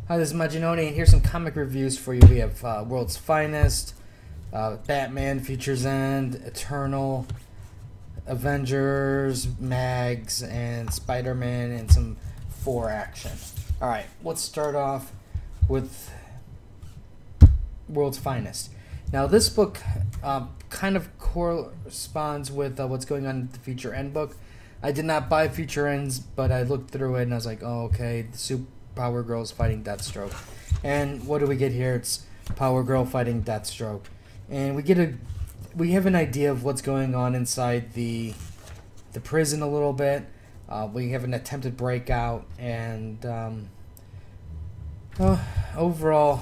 Hi, this is Majin, and here's some comic reviews for you. We have World's Finest, Batman, Future's End, Eternal, Avengers, Mags, and SpiderMan, and some 4 action. Alright, let's start off with World's Finest. Now, this book kind of corresponds with what's going on in the Future End book. I did not buy Future Ends, but I looked through it and I was like, oh, okay, the Power Girl's fighting Deathstroke. And what do we get here? It's Power Girl fighting Deathstroke. And we have an idea of what's going on inside the prison a little bit. We have an attempted breakout, and overall,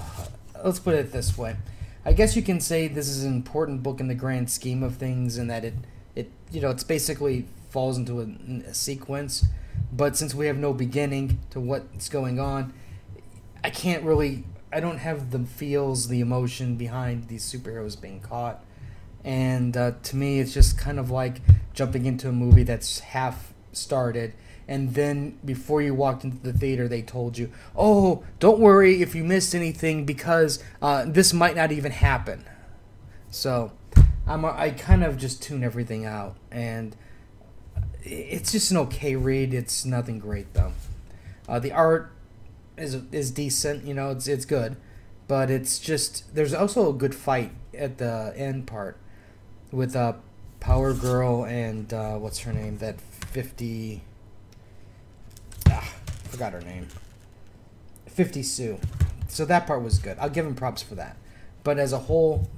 let's put it this way. I guess you can say this is an important book in the grand scheme of things, in that it's basically falls into a sequence. But since we have no beginning to what's going on, I don't have the feels, the emotion behind these superheroes being caught. And to me, it's just kind of like jumping into a movie that's half started, and then before you walked into the theater, they told you, oh, don't worry if you missed anything, because this might not even happen. So I kind of just tune everything out, and it's just an okay read. It's nothing great, though. The art is decent, it's good, but it's just, there's also a good fight at the end part with Power Girl and what's her name, that 50, forgot her name, 50 Sue. So that part was good. I'll give him props for that. But as a whole,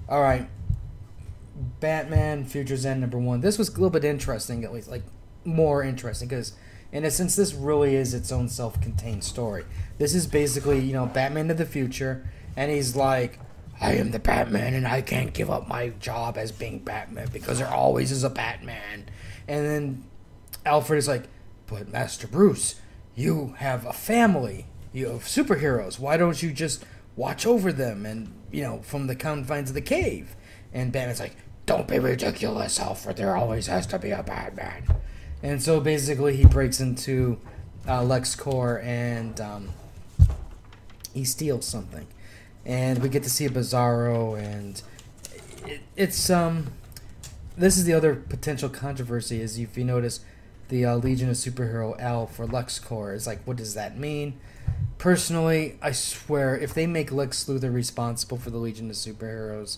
alright, Batman Future's End #1. This was a little bit interesting, at least, like more interesting, because in a sense this really is its own self-contained story. This is basically, Batman of the future, and he's like, I am the Batman and I can't give up my job as being Batman because there always is a Batman. And then Alfred is like, but Master Bruce, you have a family, you have superheroes, why don't you just watch over them and, from the confines of the cave? And Batman's like, don't be ridiculous, Alfred. There always has to be a Batman. And so basically he breaks into LexCorp and he steals something. And we get to see a Bizarro, and it's this is the other potential controversy, is if you notice the Legion of Superhero L for LexCorp is like, what does that mean? Personally, I swear, if they make Lex Luthor responsible for the Legion of Superheroes,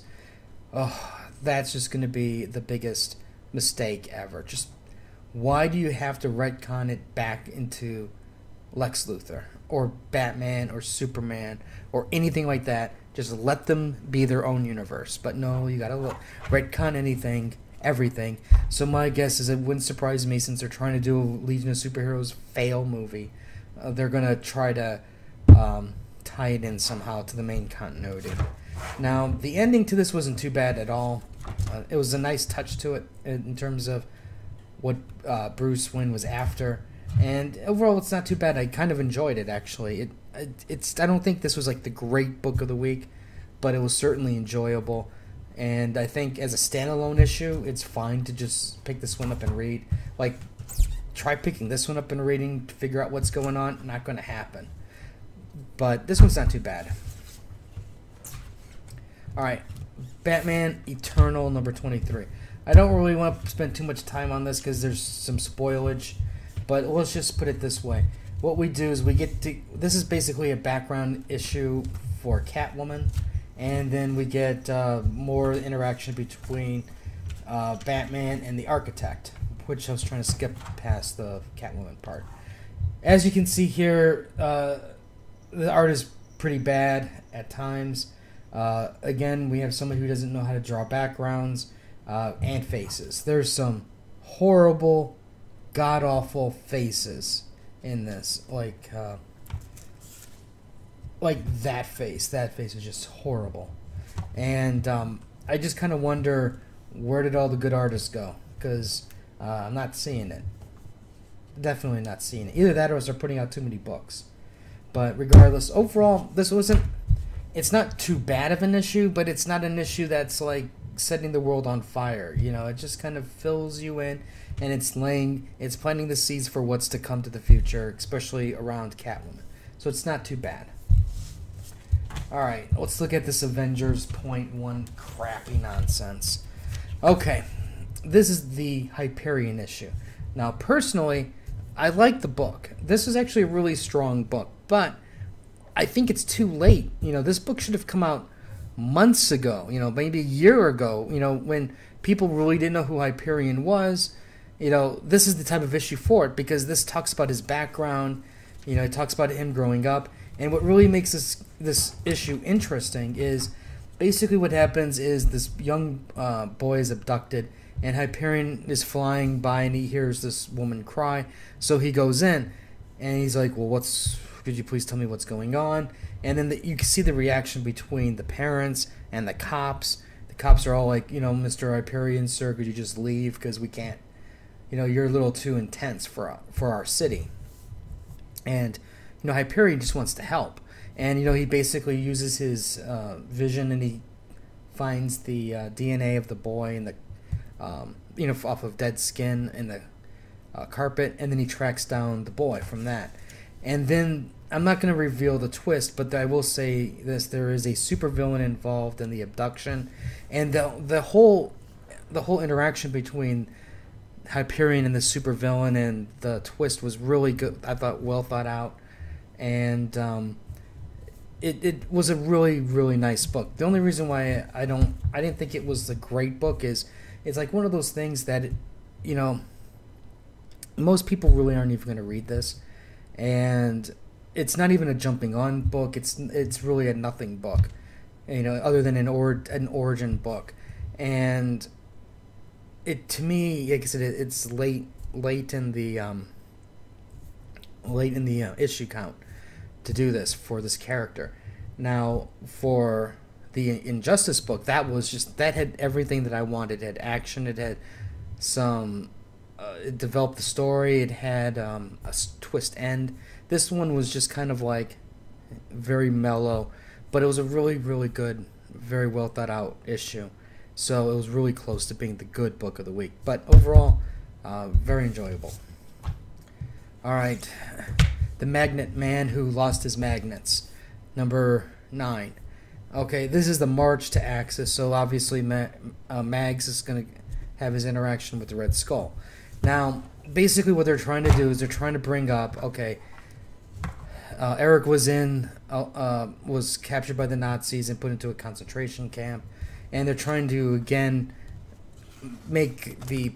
that's just going to be the biggest mistake ever. Just why do you have to retcon it back into Lex Luthor or Batman or Superman or anything like that? Just let them be their own universe. But no, you gotta retcon everything. So my guess is, it wouldn't surprise me, since they're trying to do a Legion of Superheroes fail movie, they're gonna try to tie it in somehow to the main continuity. Now, the ending to this wasn't too bad at all. It was a nice touch to it in terms of what Bruce Wayne was after, and overall, it's not too bad. I kind of enjoyed it, actually. I don't think this was like the great book of the week, but it was certainly enjoyable. And I think as a standalone issue, it's fine to just pick this one up and read. Like, try picking this one up and reading to figure out what's going on. Not going to happen. But this one's not too bad. Alright, Batman Eternal #23. I don't really want to spend too much time on this because there's some spoilage, but let's just put it this way. What we do is this is basically a background issue for Catwoman, and then we get more interaction between Batman and the Architect, which I was trying to skip past the Catwoman part. As you can see here, the art is pretty bad at times. Again, we have somebody who doesn't know how to draw backgrounds and faces. There's some horrible, god-awful faces in this. Like that face. That face is just horrible. And I just kind of wonder, where did all the good artists go? Because I'm not seeing it. Definitely not seeing it. Either that, or they're putting out too many books. But regardless, overall, it's not too bad of an issue, but it's not an issue that's like setting the world on fire. You know, it just kind of fills you in, and it's planting the seeds for what's to come to the future, especially around Catwoman. So it's not too bad. All right, let's look at this Avengers .1 crappy nonsense. Okay, this is the Hyperion issue. Now, personally, I like the book. This is actually a really strong book, but I think it's too late. You know, this book should have come out months ago, you know, maybe a year ago, you know, when people really didn't know who Hyperion was. You know, this is the type of issue for it, because this talks about his background, you know, it talks about him growing up. And what really makes this issue interesting is basically what happens is this young boy is abducted, and Hyperion is flying by, and he hears this woman cry. So he goes in, and he's like, well, could you please tell me what's going on? And then you can see the reaction between the parents and the cops. The cops are all like, you know, Mr. Hyperion, sir, could you just leave? Because we can't, you know, you're a little too intense for our city. And you know, Hyperion just wants to help. And, you know, he basically uses his vision, and he finds the DNA of the boy in the, you know, off of dead skin in the carpet, and then he tracks down the boy from that. And then, I'm not going to reveal the twist, but I will say this, there is a supervillain involved in the abduction, and the whole interaction between Hyperion and the supervillain and the twist was really good. I thought well thought out. And it was a really, really nice book. The only reason why I didn't think it was a great book is it's like one of those things that, you know, most people really aren't even going to read this, and it's not even a jumping on book. It's really a nothing book, you know, other than an origin book. And it, to me, like I said, it's late in the issue count to do this for this character. Now, for the Injustice book, that had everything that I wanted. It had action, it had some, it developed the story, it had a twist end. This one was just kind of like very mellow, but it was a really, really good, very well thought out issue. So it was really close to being the good book of the week. But overall, very enjoyable. All right. The Magnet Man Who Lost His Magnets, number 9. Okay, this is the March to Axis, so obviously Mags is going to have his interaction with the Red Skull. Now, basically what they're trying to do is they're trying to bring up, okay, Eric was captured by the Nazis and put into a concentration camp, and they're trying to, again, make the,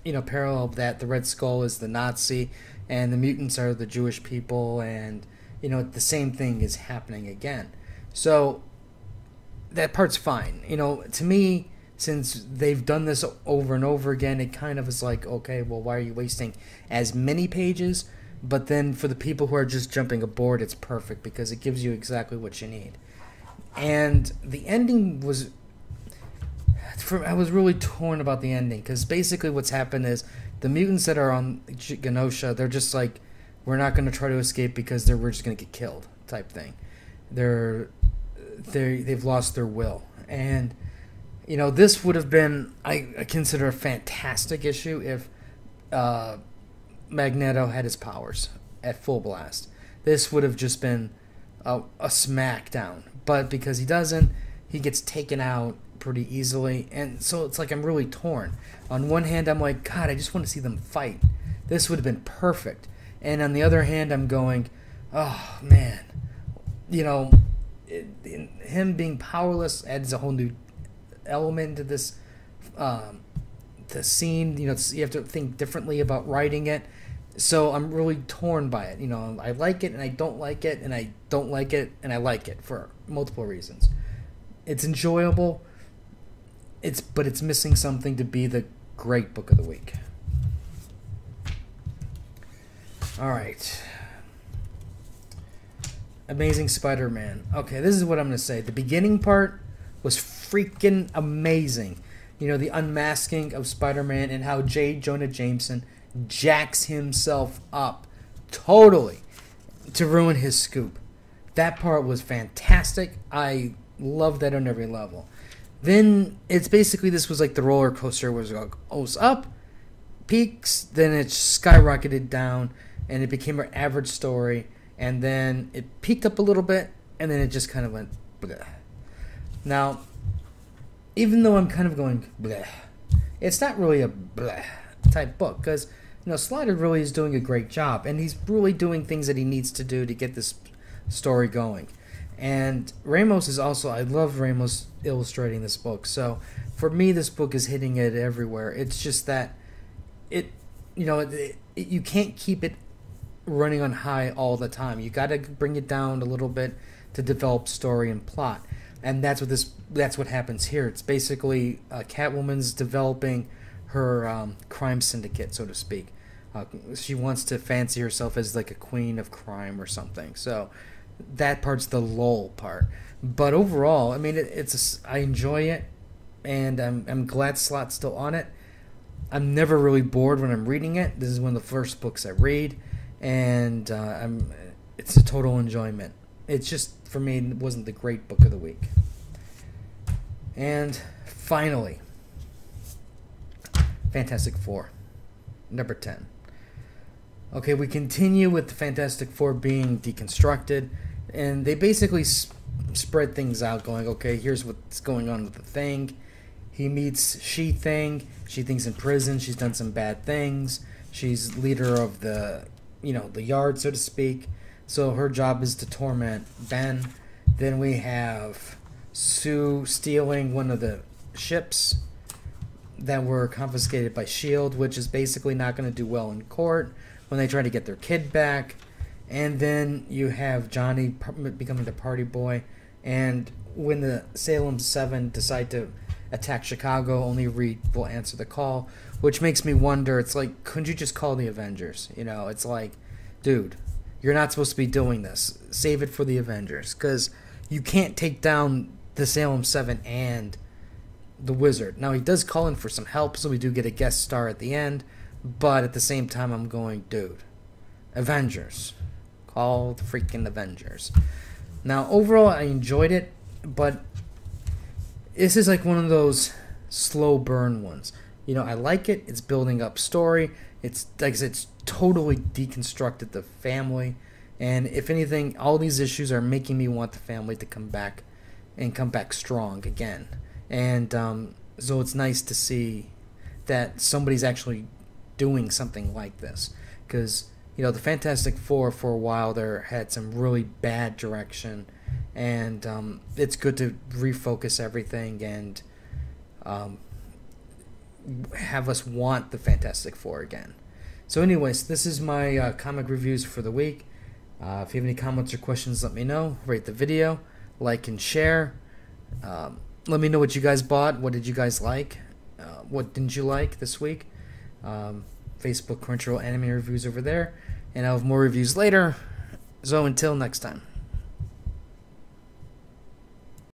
you know, parallel that the Red Skull is the Nazi, and the mutants are the Jewish people, and, you know, the same thing is happening again. So that part's fine. You know, to me, since they've done this over and over again, it kind of is like, okay, well, why are you wasting as many pages? But then for the people who are just jumping aboard, it's perfect because it gives you exactly what you need. And the ending was... I was really torn about the ending, because basically what's happened is the mutants that are on Genosha, they're just like, we're not going to try to escape because we're just going to get killed type thing. They've lost their will. And, you know, this would have been, I consider, a fantastic issue if Magneto had his powers at full blast. This would have just been a smackdown. But because he doesn't, he gets taken out pretty easily, and so it's like I'm really torn. On one hand, I'm like, God, I just want to see them fight. This would have been perfect. And on the other hand, I'm going, oh man, you know, him being powerless adds a whole new element to this, the scene. You know, you have to think differently about writing it. So I'm really torn by it. You know, I like it and I don't like it, and I don't like it and I like it for multiple reasons. It's enjoyable. But it's missing something to be the great book of the week. All right. Amazing Spider-Man. Okay, this is what I'm going to say. The beginning part was freaking amazing. You know, the unmasking of Spider-Man and how J. Jonah Jameson jacks himself up totally to ruin his scoop. That part was fantastic. I love that on every level. Then it's basically, this was like the roller coaster, was like, goes up, peaks, then it skyrocketed down, and it became an average story, and then it peaked up a little bit, and then it just kind of went bleh. Now, even though I'm kind of going bleh, it's not really a bleh type book, because Slaughter really is doing a great job, and he's really doing things that he needs to do to get this story going. And Ramos is also, I love Ramos illustrating this book, so for me this book is hitting it everywhere. It's just that you can't keep it running on high all the time. You got to bring it down a little bit to develop story and plot, and that's what happens here. It's basically Catwoman's developing her crime syndicate, so to speak. She wants to fancy herself as like a queen of crime or something. So that part's the lull part. But overall, I mean, I enjoy it, and I'm glad Slott's still on it. I'm never really bored when I'm reading it. This is one of the first books I read, and it's a total enjoyment. It's just, for me, it wasn't the great book of the week. And finally, Fantastic Four, number 10. Okay, we continue with the Fantastic Four being deconstructed, and they basically spread things out, going, okay, here's what's going on with the Thing. He meets She-Thing. She-Thing's in prison. She's done some bad things. She's leader of the yard, so to speak. So her job is to torment Ben. Then we have Sue stealing one of the ships that were confiscated by S.H.I.E.L.D., which is basically not going to do well in court when they try to get their kid back. And then you have Johnny becoming the party boy. And when the Salem 7 decide to attack Chicago, only Reed will answer the call, which makes me wonder, it's like, couldn't you just call the Avengers? It's like, dude, you're not supposed to be doing this. Save it for the Avengers, because you can't take down the Salem 7 and the Wizard. Now, he does call in for some help, so we do get a guest star at the end, but at the same time, I'm going, dude, Avengers. Call the freaking Avengers. Now, overall, I enjoyed it, but this is like one of those slow burn ones. I like it. It's building up story. It's, like I said, it's totally deconstructed the family. And if anything, all these issues are making me want the family to come back and come back strong again. And so it's nice to see that somebody's actually doing something like this. Because, the Fantastic Four, for a while there, had some really bad direction. And it's good to refocus everything and have us want the Fantastic Four again. So anyways, this is my comic reviews for the week. If you have any comments or questions, let me know. Rate the video, like and share. Let me know what you guys bought. What did you guys like? What didn't you like this week? Facebook, Crunchyroll, anime reviews over there. And I'll have more reviews later. So until next time.